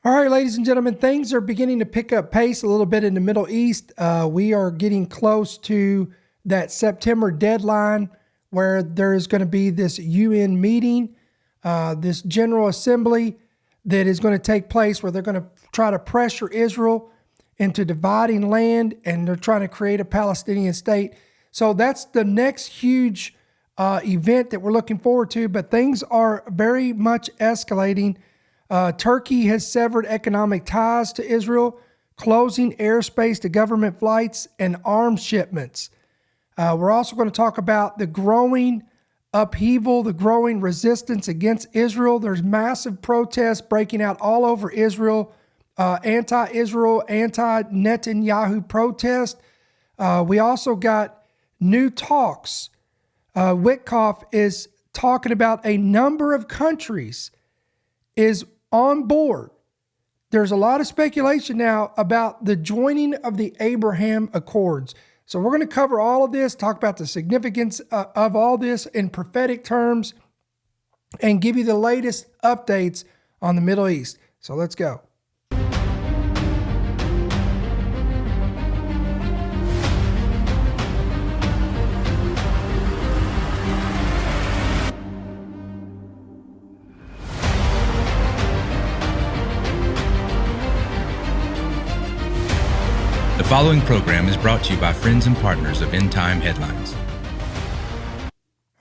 All right, ladies and gentlemen, things are beginning to pick up pace a little bit in the Middle East. We are getting close to that September deadline where there is going to be this UN meeting, this General Assembly that is going to take place where they're going to try to pressure Israel into dividing land, and they're trying to create a Palestinian state. So that's the next huge event that we're looking forward to, but things are very much escalating. Turkey has severed economic ties to Israel, closing airspace to government flights and arms shipments. We're also going to talk about the growing upheaval, the growing resistance against Israel. There's massive protests breaking out all over Israel, anti-Israel, anti-Netanyahu protest. We also got new talks. Witkoff is talking about a number of countries is on board. There's a lot of speculation now about the joining of the Abraham Accords. So we're going to cover all of this, talk about the significance of all this in prophetic terms, and give you the latest updates on the Middle East. So let's go. The following program is brought to you by friends and partners of End Time Headlines.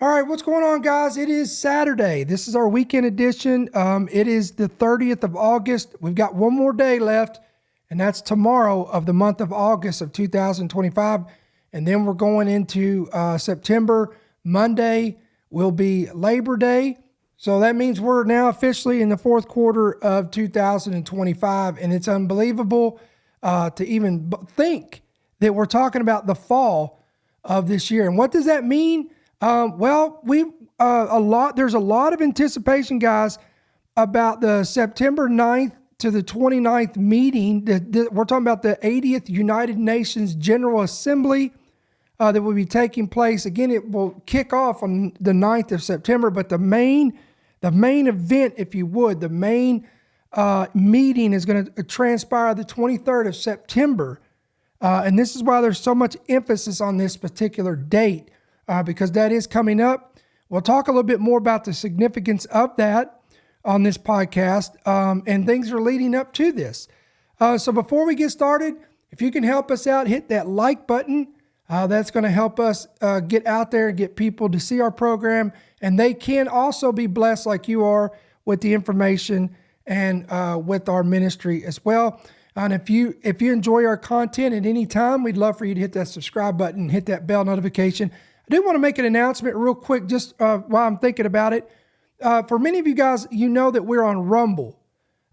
All right, what's going on, guys? It is Saturday. This is our weekend edition. It is the 30th of August. We've got one more day left, and that's tomorrow of the month of August of 2025. And then we're going into September. Monday will be Labor Day. So that means we're now officially in the fourth quarter of 2025, and it's unbelievable to even think that we're talking about the fall of this year. And what does that mean? There's a lot of anticipation, guys, about the September 9th to the 29th meeting. We're talking about the 80th United Nations General Assembly that will be taking place. Again, it will kick off on the 9th of September, but the main event, if you would, the main meeting is going to transpire the 23rd of September. And this is why there's so much emphasis on this particular date, because that is coming up. We'll talk a little bit more about the significance of that on this podcast, and things are leading up to this. So before we get started, if you can help us out, hit that like button. That's going to help us get out there and get people to see our program, and they can also be blessed like you are with the information and with our ministry as well. And if you enjoy our content at any time, we'd love for you to hit that subscribe button, hit that bell notification. I do want to make an announcement real quick, just while I'm thinking about it. For many of you guys, you know that we're on Rumble.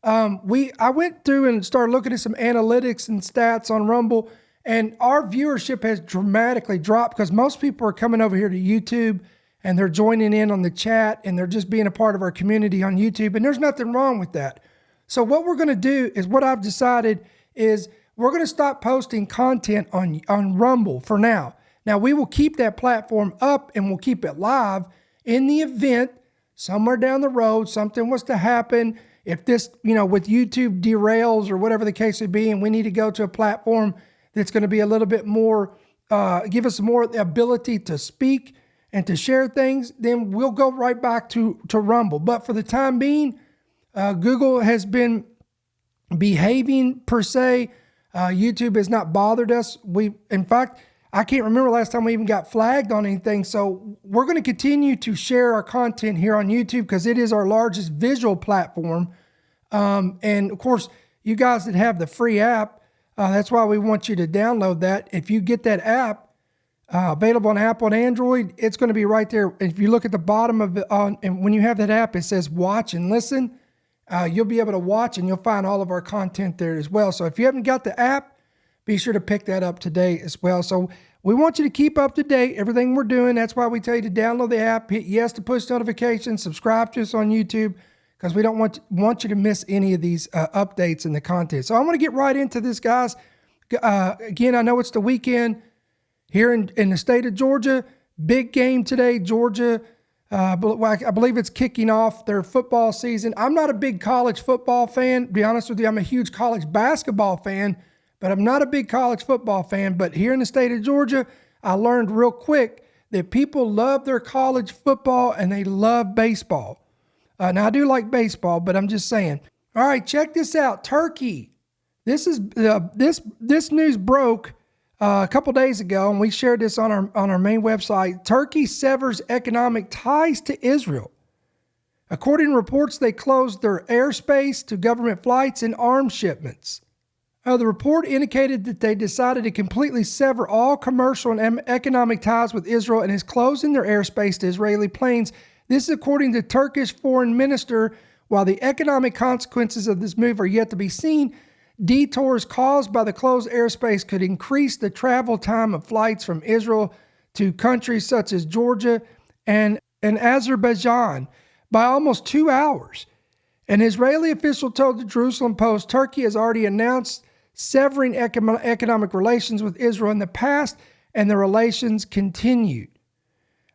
I went through and started looking at some analytics and stats on Rumble, and our viewership has dramatically dropped because most people are coming over here to YouTube and they're joining in on the chat, and they're just being a part of our community on YouTube, and there's nothing wrong with that. So what we're going to do is, what I've decided is, we're going to stop posting content on Rumble for now. Now, we will keep that platform up and we'll keep it live in the event somewhere down the road something was to happen. If this, with YouTube derails or whatever the case would be, and we need to go to a platform that's going to be a little bit more, give us more ability to speak and to share things, then we'll go right back to Rumble. But for the time being, Google has been behaving per se. YouTube has not bothered us. In fact, I can't remember last time we even got flagged on anything. So we're going to continue to share our content here on YouTube because it is our largest visual platform. And of course, you guys that have the free app, that's why we want you to download that. If you get that app, available on Apple and Android, it's going to be right there. If you look at the bottom of it, and when you have that app, it says watch and listen. You'll be able to watch, and you'll find all of our content there as well. So if you haven't got the app, be sure to pick that up today as well. So we want you to keep up to date, everything we're doing. That's why we tell you to download the app, hit yes to push notifications, subscribe to us on YouTube, because we don't want you to miss any of these updates in the content. So I want to get right into this, guys. Again, I know it's the weekend here in the state of Georgia. Big game today. Georgia But I believe it's kicking off their football season. I'm not a big college football fan. To be honest with you, I'm a huge college basketball fan, but I'm not a big college football fan. But here in the state of Georgia, I learned real quick that people love their college football and they love baseball. Now, I do like baseball, but I'm just saying. All right, check this out. Turkey. This news broke a couple days ago, and we shared this on our main website. Turkey severs economic ties to Israel. According to reports, they closed their airspace to government flights and arms shipments. The report indicated that they decided to completely sever all commercial and economic ties with Israel and is closing their airspace to Israeli planes. This is according to Turkish foreign minister. While the economic consequences of this move are yet to be seen, detours caused by the closed airspace could increase the travel time of flights from Israel to countries such as Georgia and Azerbaijan by almost 2 hours. An Israeli official told the Jerusalem Post Turkey has already announced severing economic relations with Israel in the past, and the relations continued.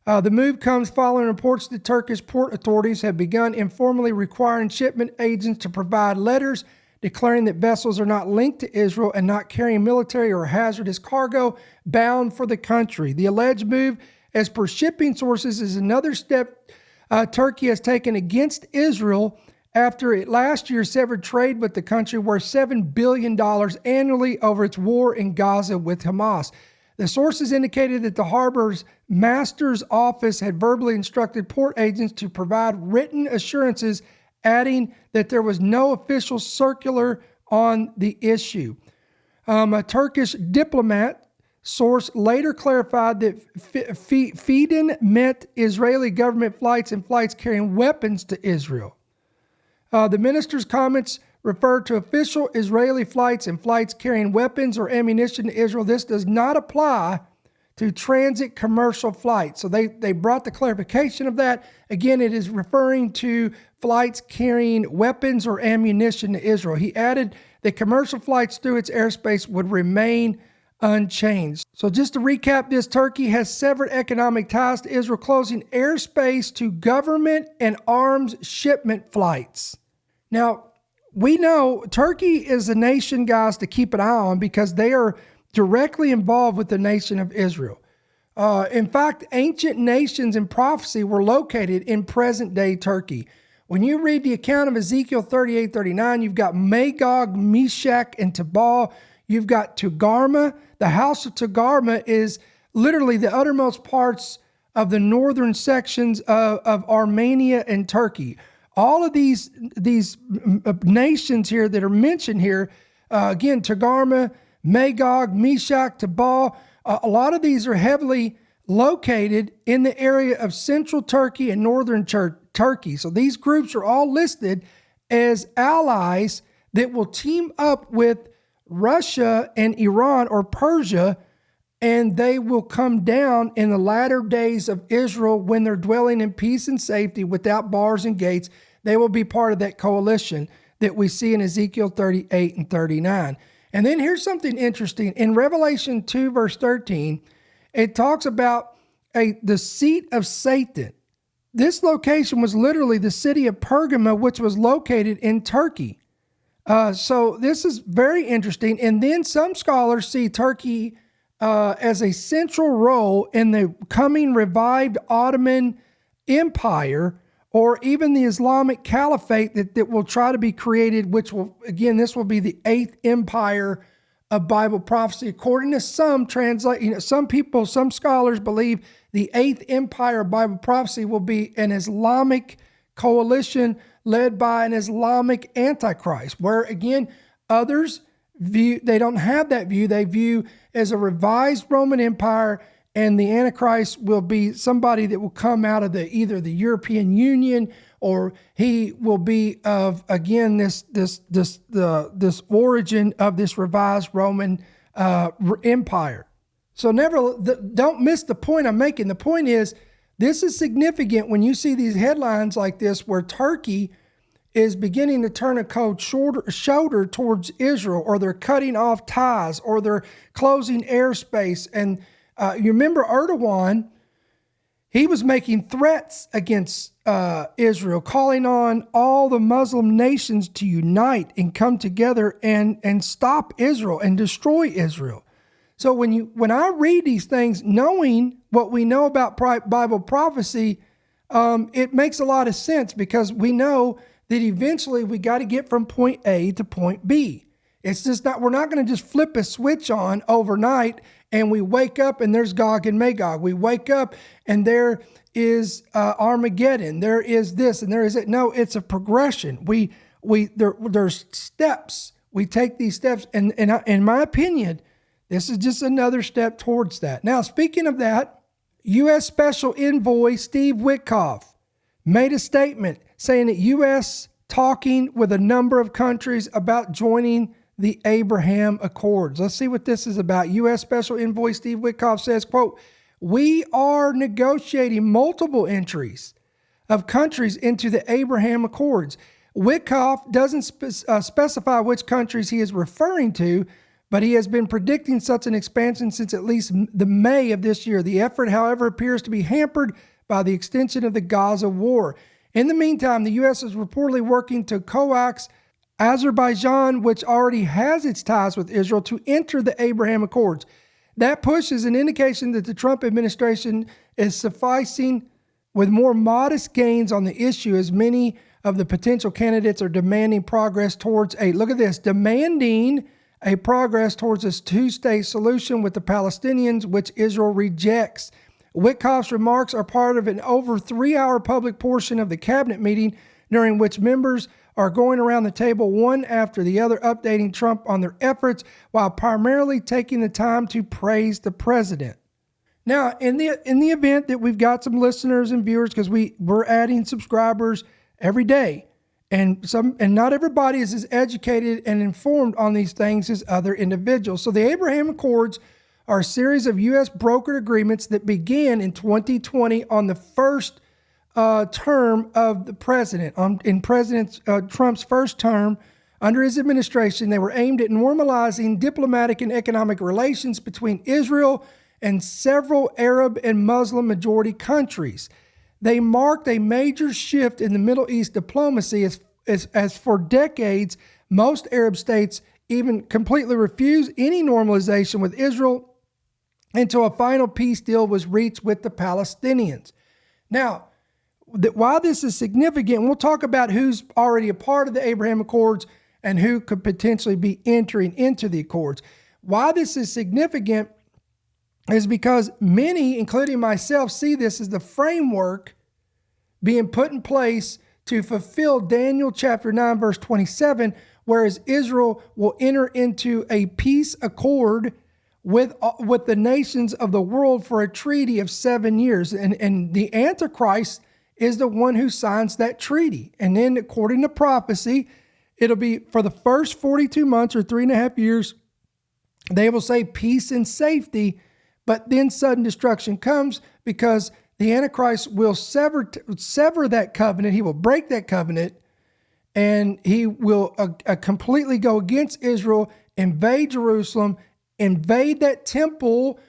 The move comes following reports that Turkish port authorities have begun informally requiring shipment agents to provide letters declaring that vessels are not linked to Israel and not carrying military or hazardous cargo bound for the country. The alleged move, as per shipping sources, is another step Turkey has taken against Israel after it last year severed trade with the country worth $7 billion annually over its war in Gaza with Hamas. The sources indicated that the harbor's master's office had verbally instructed port agents to provide written assurances, adding that there was no official circular on the issue. A Turkish diplomat source later clarified that feeding meant Israeli government flights and flights carrying weapons to Israel. The minister's comments referred to official Israeli flights and flights carrying weapons or ammunition to Israel. This does not apply to transit commercial flights. So they brought the clarification of that. Again, it is referring to flights carrying weapons or ammunition to Israel. He added that commercial flights through its airspace would remain unchanged. So just to recap this, Turkey has severed economic ties to Israel, closing airspace to government and arms shipment flights. Now, we know Turkey is a nation, guys, to keep an eye on because they are directly involved with the nation of Israel. In fact, ancient nations in prophecy were located in present-day Turkey. When you read the account of Ezekiel 38:39, you've got Magog, Meshach, and Tubal. You've got Togarmah. The house of Togarmah is literally the uttermost parts of the northern sections of Armenia and Turkey. All of these nations here that are mentioned here, again, Togarmah, Magog, Meshach, Tubal, a lot of these are heavily located in the area of central Turkey and northern Turkey. So these groups are all listed as allies that will team up with Russia and Iran or Persia, and they will come down in the latter days of Israel when they're dwelling in peace and safety without bars and gates. They will be part of that coalition that we see in Ezekiel 38 and 39. And then here's something interesting. In Revelation 2, verse 13, it talks about the seat of Satan. This location was literally the city of Pergamum, which was located in Turkey. So this is very interesting. And then some scholars see Turkey as a central role in the coming revived Ottoman Empire, or even the Islamic Caliphate that will try to be created, which will, again, this will be the 8th empire of Bible prophecy. According to some some scholars believe the 8th empire of Bible prophecy will be an Islamic coalition led by an Islamic Antichrist, where, again, others they don't have that view. They view as a revised Roman Empire, and the Antichrist will be somebody that will come out of either the European Union, or he will be of, again, this origin of this revised Roman Empire. So don't miss the point I'm making. The point is, this is significant when you see these headlines like this, where Turkey is beginning to turn a cold shoulder towards Israel, or they're cutting off ties, or they're closing airspace. And you remember Erdogan, he was making threats against Israel, calling on all the Muslim nations to unite and come together and stop Israel and destroy Israel. So when I read these things, knowing what we know about Bible prophecy, it makes a lot of sense, because we know that eventually we got to get from point A to point B. It's just not, we're not going to just flip a switch on overnight and we wake up and there's Gog and Magog. We wake up and there is Armageddon. There is this and there is it. No, it's a progression. There's steps. We take these steps, and in my opinion, this is just another step towards that. Now, speaking of that, U.S. Special Envoy Steve Witkoff made a statement saying that U.S. talking with a number of countries about joining the Abraham Accords. Let's see what this is about. U.S. Special Envoy Steve Witkoff says, quote, "We are negotiating multiple entries of countries into the Abraham Accords." Witkoff doesn't specify which countries he is referring to, but he has been predicting such an expansion since at least the May of this year. The effort, however, appears to be hampered by the extension of the Gaza war. In the meantime, the U.S. is reportedly working to coax Azerbaijan, which already has its ties with Israel, to enter the Abraham Accords. That push is an indication that the Trump administration is sufficing with more modest gains on the issue, as many of the potential candidates are demanding progress towards demanding a progress towards a two-state solution with the Palestinians, which Israel rejects. Witkoff's remarks are part of an over 3-hour public portion of the cabinet meeting, during which members are going around the table one after the other, updating Trump on their efforts while primarily taking the time to praise the president. Now, in the event that we've got some listeners and viewers, because we're adding subscribers every day, and not everybody is as educated and informed on these things as other individuals. So the Abraham Accords are a series of U.S. brokered agreements that began in 2020 on the first term of the president. In President Trump's first term, under his administration, they were aimed at normalizing diplomatic and economic relations between Israel and several Arab and Muslim majority countries. They marked a major shift in the Middle East diplomacy, as for decades, most Arab states even completely refused any normalization with Israel until a final peace deal was reached with the Palestinians. Now, why this is significant, we'll talk about who's already a part of the Abraham Accords and who could potentially be entering into the Accords. Why this is significant is because many, including myself, see this as the framework being put in place to fulfill Daniel chapter 9, verse 27, whereas Israel will enter into a peace accord with the nations of the world for a treaty of 7 years. And the Antichrist is the one who signs that treaty. And then, according to prophecy, it'll be for the first 42 months or 3.5 years, they will say peace and safety, but then sudden destruction comes, because the Antichrist will sever that covenant. He will break that covenant, and he will completely go against Israel, invade Jerusalem, invade that temple,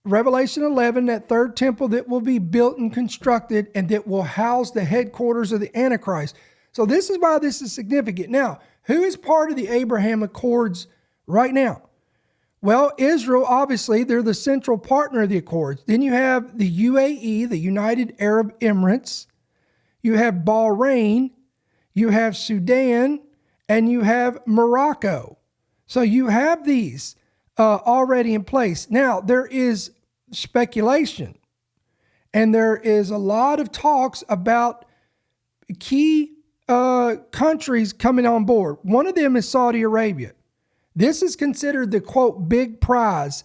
Revelation 11, that third temple that will be built and constructed and that will house the headquarters of the Antichrist. So this is why this is significant. Now, who is part of the Abraham Accords right now? Well, Israel, obviously, they're the central partner of the Accords. Then you have the UAE, the United Arab Emirates. You have Bahrain. You have Sudan. And you have Morocco. So you have these already in place. Now, there is speculation, and there is a lot of talks about key countries coming on board. One of them is Saudi Arabia. This is considered the, quote, big prize.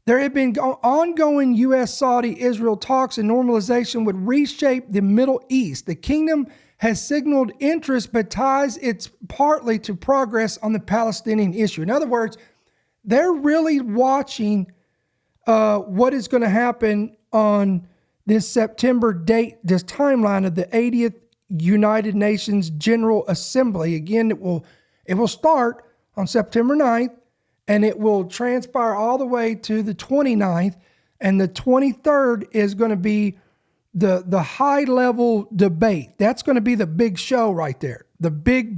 There have been ongoing U.S., Saudi, Israel talks, and normalization would reshape the Middle East. The kingdom has signaled interest, but ties it partly to progress on the Palestinian issue. In other words, they're really watching what is going to happen on this September date, this timeline of the 80th United Nations General Assembly. Again, it will start on September 9th, and it will transpire all the way to the 29th, and the 23rd is going to be the high level debate. That's going to be the big show right there. The big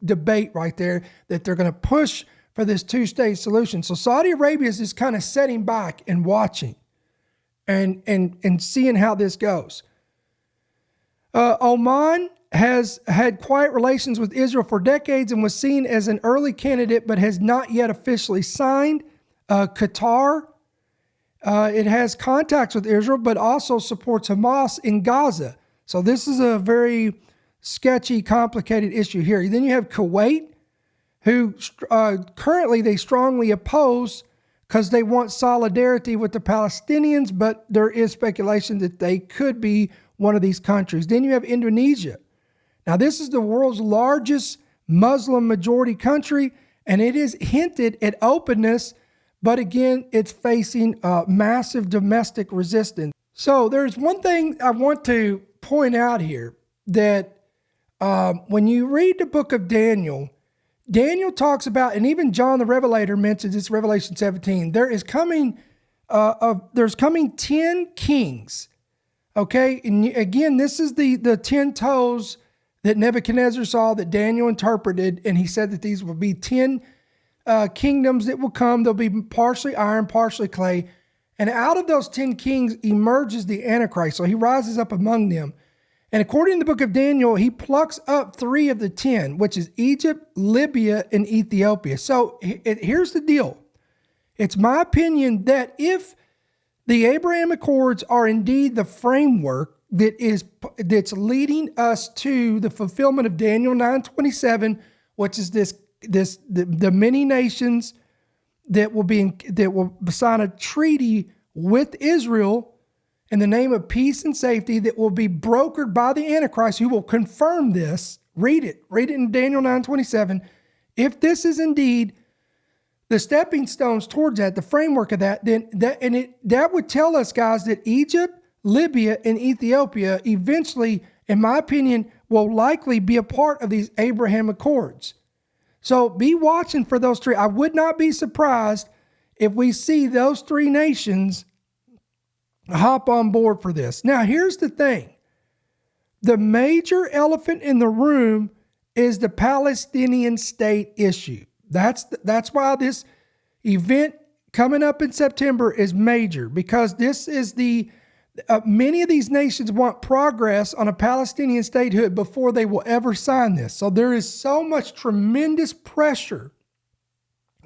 debate right there that they're going to push for this two-state solution. So Saudi Arabia is just kind of sitting back and watching and seeing how this goes. Oman has had quiet relations with Israel for decades and was seen as an early candidate, but has not yet officially signed. Qatar, it has contacts with Israel, but also supports Hamas in Gaza. So this is a very sketchy, complicated issue here. Then you have Kuwait, who currently they strongly oppose because they want solidarity with the Palestinians, but there is speculation that they could be one of these countries. Then you have Indonesia. Now, this is the world's largest Muslim majority country, and it is hinted at openness, but again, it's facing massive domestic resistance. So there's one thing I want to point out here, that when you read the book of Daniel, Daniel talks about, and even John the Revelator mentions this, Revelation 17, there's coming 10 kings. Okay, and again, this is the 10 toes that Nebuchadnezzar saw, that Daniel interpreted, and he said that these will be 10 kingdoms that will come. They'll be partially iron, partially clay, and out of those 10 kings emerges the Antichrist. So he rises up among them. And according to the book of Daniel, he plucks up 3 of the 10, which is Egypt, Libya, and Ethiopia. So here's the deal. It's my opinion that if the Abraham Accords are indeed the framework that's leading us to the fulfillment of Daniel 9:27, which is the many nations that will sign a treaty with Israel in the name of peace and safety, that will be brokered by the Antichrist, who will confirm this. Read it in Daniel 9:27. If this is indeed the stepping stones towards that, the framework of that, then that would tell us, guys, that Egypt, Libya, and Ethiopia eventually, in my opinion, will likely be a part of these Abraham Accords. So be watching for those 3. I would not be surprised if we see those 3 nations hop on board for this. Now, here's the thing. The major elephant in the room is the Palestinian state issue. That's why this event coming up in September is major, because this is many of these nations want progress on a Palestinian statehood before they will ever sign this. So there is so much tremendous pressure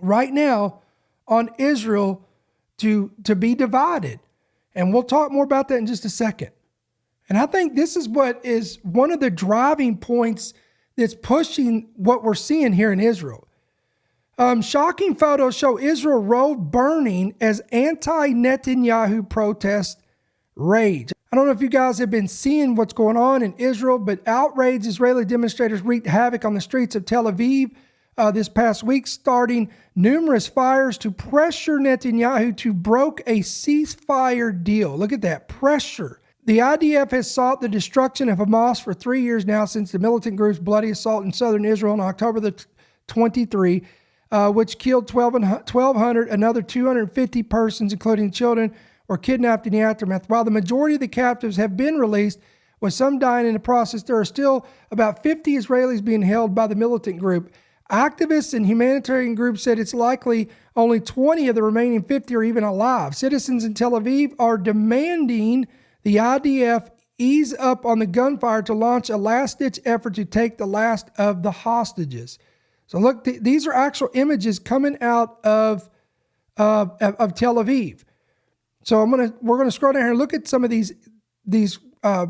right now on Israel to be divided. And we'll talk more about that in just a second. And I think this is what is one of the driving points that's pushing what we're seeing here in Israel. Shocking photos show Israel road burning as anti-Netanyahu protests rage. I don't know if you guys have been seeing what's going on in Israel, but outraged Israeli demonstrators wreaked havoc on the streets of Tel Aviv this past week, starting numerous fires to pressure Netanyahu to broker a ceasefire deal. Look at that pressure. The IDF has sought the destruction of Hamas for 3 years now, since the militant group's bloody assault in southern Israel on October the 23, which killed 1,200, another 250 persons, including children, were kidnapped in the aftermath. While the majority of the captives have been released, with some dying in the process, there are still about 50 Israelis being held by the militant group. Activists and humanitarian groups said it's likely only 20 of the remaining 50 are even alive. Citizens in Tel Aviv are demanding the IDF ease up on the gunfire to launch a last-ditch effort to take the last of the hostages. So look, these are actual images coming out of Tel Aviv. So we're gonna scroll down here and look at some of these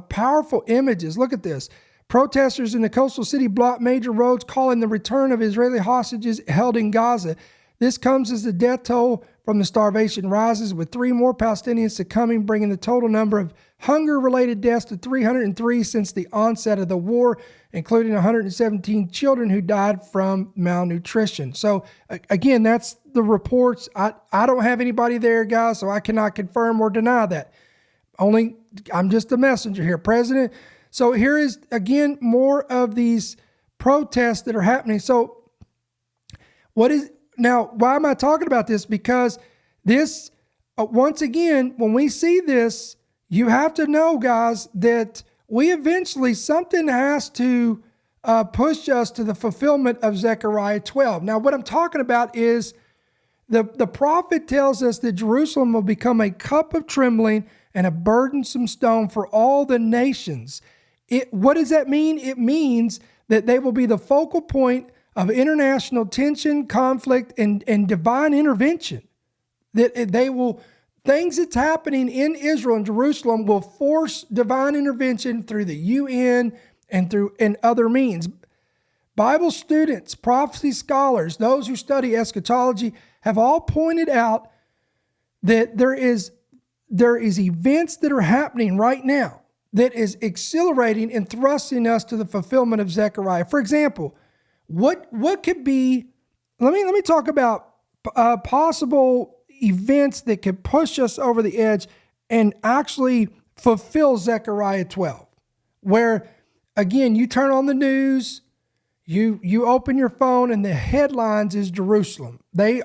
powerful images. Look at this. Protesters in the coastal city blocked major roads, calling the return of Israeli hostages held in Gaza. This comes as the death toll from the starvation rises, with 3 more Palestinians succumbing, bringing the total number of hunger-related deaths to 303 since the onset of the war, including 117 children who died from malnutrition. So again, that's the reports. I don't have anybody there, guys, so I cannot confirm or deny that. I'm just a messenger here, President. So here is, again, more of these protests that are happening. So why am I talking about this? Because this, once again, when we see this, you have to know, guys, that something has to push us to the fulfillment of Zechariah 12. Now, what I'm talking about is the prophet tells us that Jerusalem will become a cup of trembling and a burdensome stone for all the nations. What does that mean? It means that they will be the focal point of international tension, conflict, and divine intervention. That they will, things that's happening in Israel and Jerusalem will force divine intervention through the UN and other means. Bible students, prophecy scholars, those who study eschatology have all pointed out that there is events that are happening right now that is accelerating and thrusting us to the fulfillment of Zechariah. For example, what could be, let me talk about possible events that could push us over the edge and actually fulfill Zechariah 12, where again, you turn on the news, you open your phone and the headlines is Jerusalem. They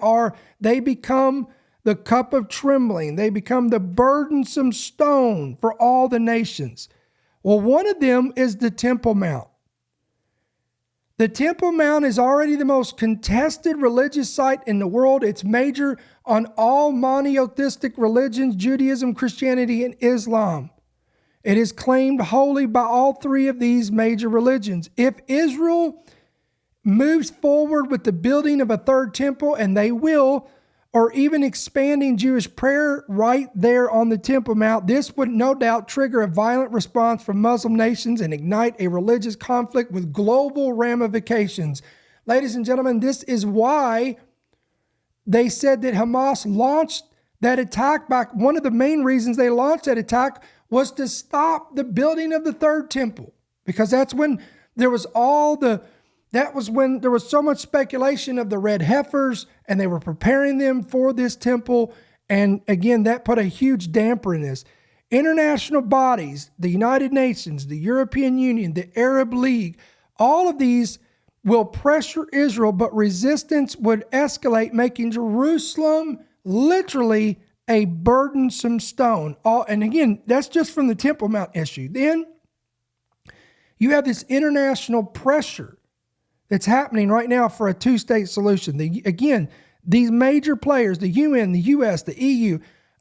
become the cup of trembling. They become the burdensome stone for all the nations. Well, one of them is the Temple Mount. The Temple Mount is already the most contested religious site in the world. It's major on all monotheistic religions, Judaism, Christianity, and Islam. It is claimed holy by all three of these major religions. If Israel moves forward with the building of a third temple, and they will, or even expanding Jewish prayer right there on the Temple Mount, this would no doubt trigger a violent response from Muslim nations and ignite a religious conflict with global ramifications. Ladies and gentlemen, this is why they said that Hamas launched that attack back. One of the main reasons they launched that attack was to stop the building of the third temple, because that's when there was when there was so much speculation of the red heifers, and they were preparing them for this temple. And again, that put a huge damper in this. International bodies, the United Nations, the European Union, the Arab League, all of these will pressure Israel, but resistance would escalate, making Jerusalem literally a burdensome stone. And again, that's just from the Temple Mount issue. Then you have this international pressure that's happening right now for a two-state solution. Again, these major players, the UN, the US, the EU,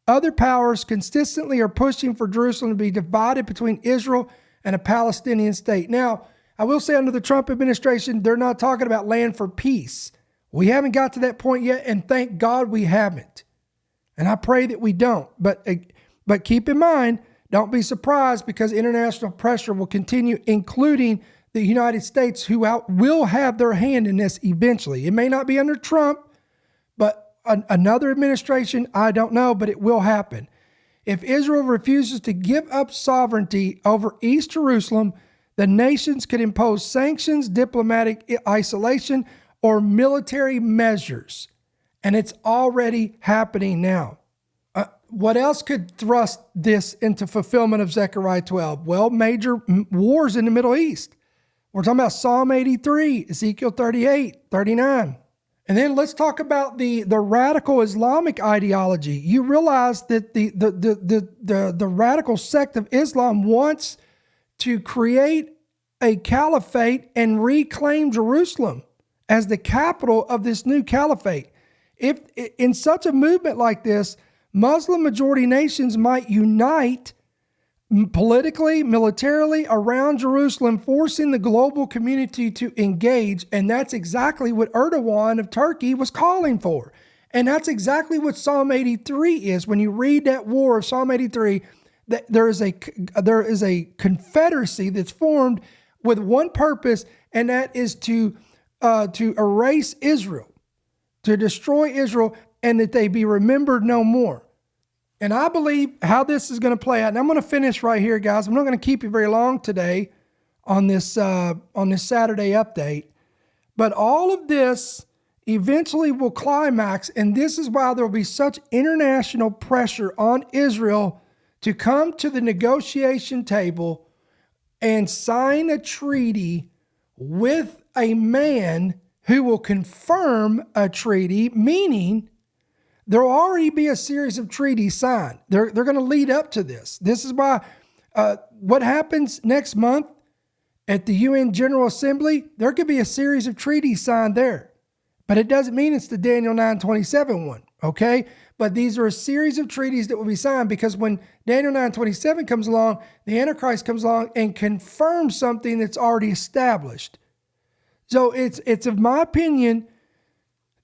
other powers consistently are pushing for Jerusalem to be divided between Israel and a Palestinian state. Now, I will say under the Trump administration, they're not talking about land for peace. We haven't got to that point yet, and thank God we haven't. And I pray that we don't. But keep in mind, don't be surprised, because international pressure will continue, including the United States, who will have their hand in this eventually. It may not be under Trump, but another administration, I don't know, but it will happen. If Israel refuses to give up sovereignty over East Jerusalem, the nations could impose sanctions, diplomatic isolation, or military measures. And it's already happening now. What else could thrust this into fulfillment of Zechariah 12? Well, major wars in the Middle East. We're talking about Psalm 83, Ezekiel 38, 39. And then let's talk about the radical Islamic ideology. You realize that the radical sect of Islam wants to create a caliphate and reclaim Jerusalem as the capital of this new caliphate. If in such a movement like this, Muslim majority nations might unite politically, militarily around Jerusalem, forcing the global community to engage. And that's exactly what Erdogan of Turkey was calling for. And that's exactly what Psalm 83 is. When you read that war of Psalm 83, that there is a confederacy that's formed with one purpose, and that is to erase Israel, to destroy Israel, and that they be remembered no more. And I believe how this is going to play out. And I'm going to finish right here, guys. I'm not going to keep you very long today on this Saturday update. But all of this eventually will climax, and this is why there will be such international pressure on Israel to come to the negotiation table and sign a treaty with a man who will confirm a treaty, meaning There will already be a series of treaties signed. They're going to lead up to this. This is why what happens next month at the UN General Assembly, there could be a series of treaties signed there. But it doesn't mean it's the Daniel 9:27 one, okay? But these are a series of treaties that will be signed, because when Daniel 9:27 comes along, the Antichrist comes along and confirms something that's already established. So it's of my opinion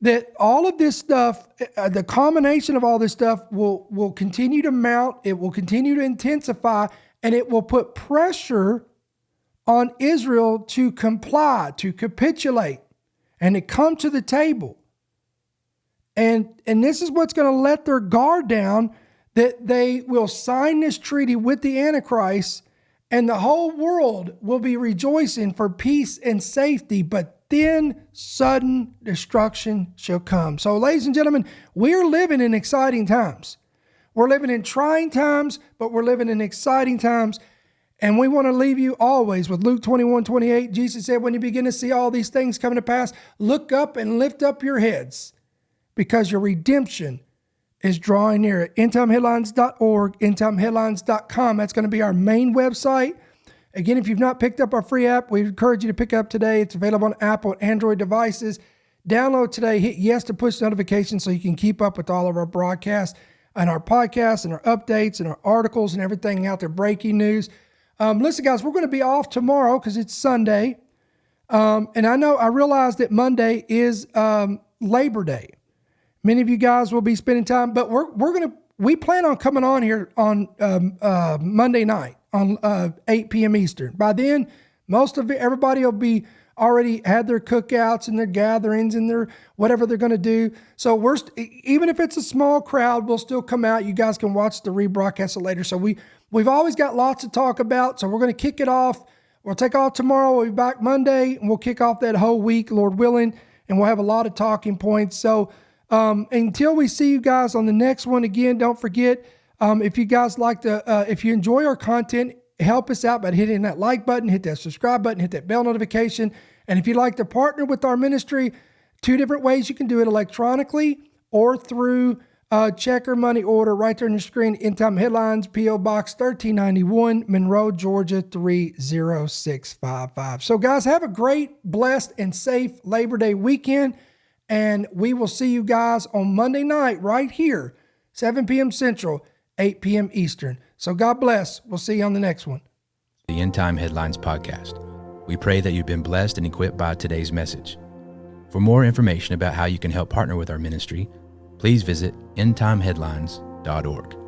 that all of this stuff, the combination of all this stuff will continue to mount, it will continue to intensify, and it will put pressure on Israel to comply, to capitulate, and to come to the table. And this is what's going to let their guard down, that they will sign this treaty with the Antichrist, and the whole world will be rejoicing for peace and safety, but then sudden destruction shall come. So, ladies and gentlemen, we're living in exciting times. We're living in trying times, but we're living in exciting times. And we want to leave you always with Luke 21:28. Jesus said, when you begin to see all these things coming to pass, look up and lift up your heads, because your redemption is drawing near. At endtimeheadlines.org, endtimeheadlines.com. That's going to be our main website. Again, if you've not picked up our free app, we encourage you to pick up today. It's available on Apple and Android devices. Download today. Hit yes to push notifications so you can keep up with all of our broadcasts and our podcasts and our updates and our articles and everything out there, breaking news. Listen, guys, we're going to be off tomorrow because it's Sunday. And I realize that Monday is Labor Day. Many of you guys will be spending time, but we plan on coming on here on Monday night on 8 p.m. Eastern. By then, everybody will be already had their cookouts and their gatherings and their whatever they're going to do. So even if it's a small crowd, we'll still come out. You guys can watch the rebroadcast later. So we've always got lots to talk about. So we're going to kick it off. We'll take off tomorrow. We'll be back Monday, and we'll kick off that whole week, Lord willing, and we'll have a lot of talking points. So until we see you guys on the next one, again, don't forget, if you guys if you enjoy our content, help us out by hitting that like button, hit that subscribe button, hit that bell notification. And if you'd like to partner with our ministry, 2 different ways you can do it: electronically or through check or money order right there on your screen. End Time Headlines, P.O. Box 1391, Monroe, Georgia 30655. So guys, have a great, blessed, and safe Labor Day weekend. And we will see you guys on Monday night right here, 7 p.m. Central, 8 p.m. Eastern. So God bless. We'll see you on the next one. The End Time Headlines Podcast. We pray that you've been blessed and equipped by today's message. For more information about how you can help partner with our ministry, please visit endtimeheadlines.org.